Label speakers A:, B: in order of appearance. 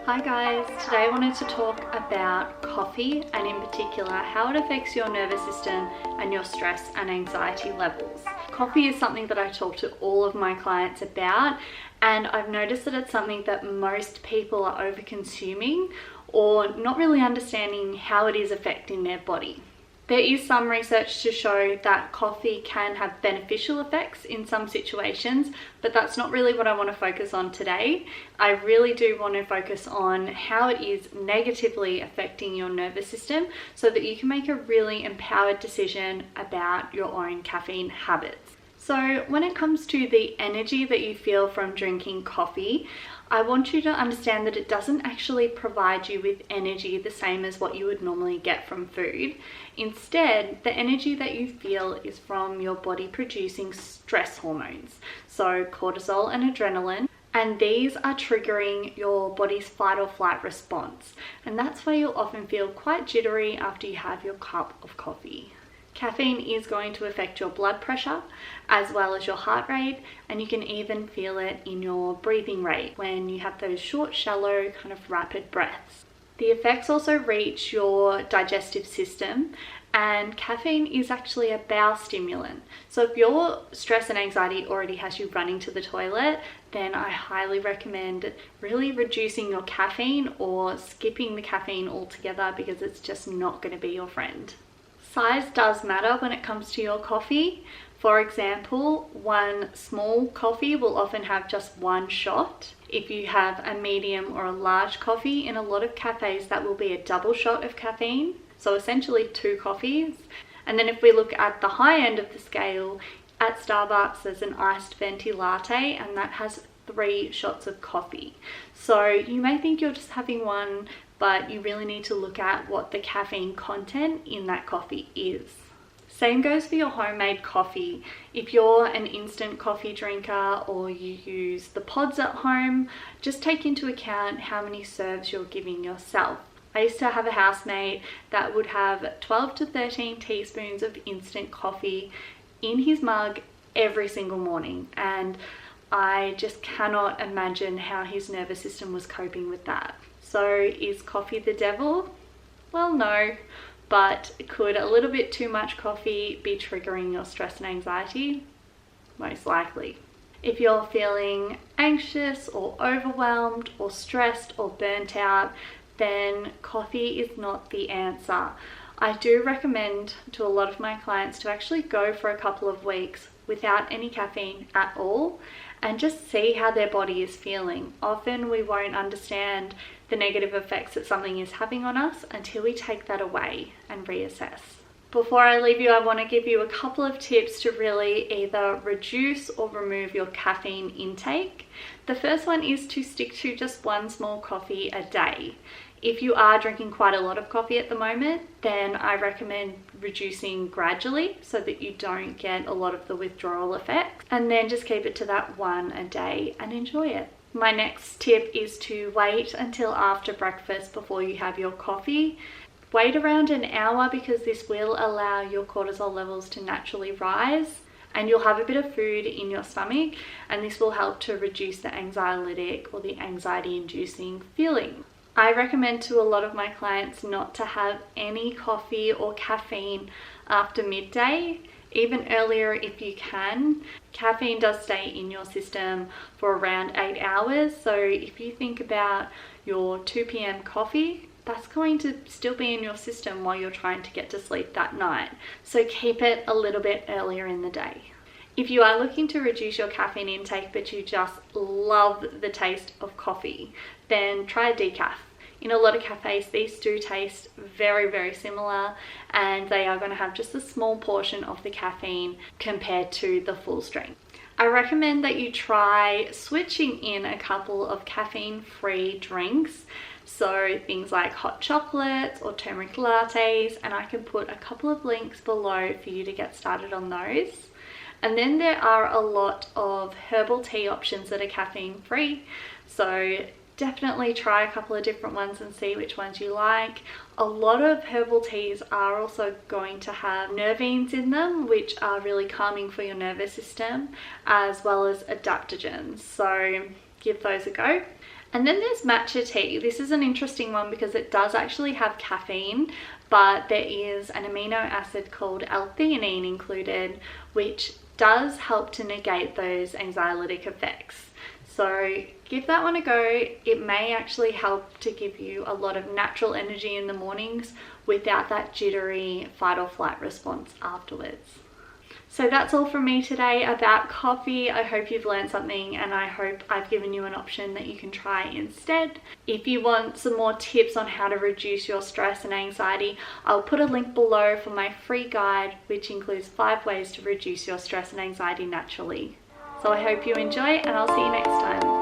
A: Hi guys, today I wanted to talk about coffee and in particular how it affects your nervous system and your stress and anxiety levels. Coffee is something that I talk to all of my clients about, and I've noticed that it's something that most people are over consuming or not really understanding how it is affecting their body. There is some research to show that coffee can have beneficial effects in some situations, but that's not really what I want to focus on today. I really do want to focus on how it is negatively affecting your nervous system so that you can make a really empowered decision about your own caffeine habits. So when it comes to the energy that you feel from drinking coffee, I want you to understand that it doesn't actually provide you with energy the same as what you would normally get from food. Instead, the energy that you feel is from your body producing stress hormones, so cortisol and adrenaline, and these are triggering your body's fight or flight response. And that's why you'll often feel quite jittery after you have your cup of coffee. Caffeine is going to affect your blood pressure as well as your heart rate, and you can even feel it in your breathing rate when you have those short, shallow, kind of rapid breaths. The effects also reach your digestive system, and caffeine is actually a bowel stimulant. So if your stress and anxiety already has you running to the toilet, then I highly recommend really reducing your caffeine or skipping the caffeine altogether because it's just not going to be your friend. Size does matter when it comes to your coffee. For example, one small coffee will often have just one shot. If you have a medium or a large coffee, in a lot of cafes that will be a double shot of caffeine, so essentially 2 coffees. And then if we look at the high end of the scale, at Starbucks there's an iced venti latte and that has 3 shots of coffee. So you may think you're just having one, but you really need to look at what the caffeine content in that coffee is. Same goes for your homemade coffee. If you're an instant coffee drinker or you use the pods at home, just take into account how many serves you're giving yourself. I used to have a housemate that would have 12 to 13 teaspoons of instant coffee in his mug every single morning, and I just cannot imagine how his nervous system was coping with that. So is coffee the devil? Well, no, but could a little bit too much coffee be triggering your stress and anxiety? Most likely. If you're feeling anxious or overwhelmed or stressed or burnt out, then coffee is not the answer. I do recommend to a lot of my clients to actually go for a couple of weeks without any caffeine at all and just see how their body is feeling. Often we won't understand the negative effects that something is having on us until we take that away and reassess. Before I leave you, I want to give you a couple of tips to really either reduce or remove your caffeine intake. The first one is to stick to just one small coffee a day. If you are drinking quite a lot of coffee at the moment, then I recommend reducing gradually so that you don't get a lot of the withdrawal effects, and then just keep it to that one a day and enjoy it. My next tip is to wait until after breakfast before you have your coffee. Wait around an hour because this will allow your cortisol levels to naturally rise, and you'll have a bit of food in your stomach, and this will help to reduce the anxiolytic or the anxiety-inducing feeling. I recommend to a lot of my clients not to have any coffee or caffeine after midday, even earlier if you can. Caffeine does stay in your system for around 8 hours, so if you think about your 2 p.m. coffee, that's going to still be in your system while you're trying to get to sleep that night. So keep it a little bit earlier in the day. If you are looking to reduce your caffeine intake but you just love the taste of coffee, then try a decaf. In a lot of cafes, these do taste very, very similar, and they are going to have just a small portion of the caffeine compared to the full strength. I recommend that you try switching in a couple of caffeine-free drinks, so things like hot chocolates or turmeric lattes, and I can put a couple of links below for you to get started on those. And then there are a lot of herbal tea options that are caffeine-free, so definitely try a couple of different ones and see which ones you like. A lot of herbal teas are also going to have nervines in them, which are really calming for your nervous system, as well as adaptogens. So give those a go. And then there's matcha tea. This is an interesting one because it does actually have caffeine, but there is an amino acid called L-theanine included, which does help to negate those anxiolytic effects. So give that one a go. It may actually help to give you a lot of natural energy in the mornings without that jittery fight or flight response afterwards. So that's all from me today about coffee. I hope you've learned something, and I hope I've given you an option that you can try instead. If you want some more tips on how to reduce your stress and anxiety, I'll put a link below for my free guide, which includes 5 ways to reduce your stress and anxiety naturally. So I hope you enjoy, and I'll see you next time.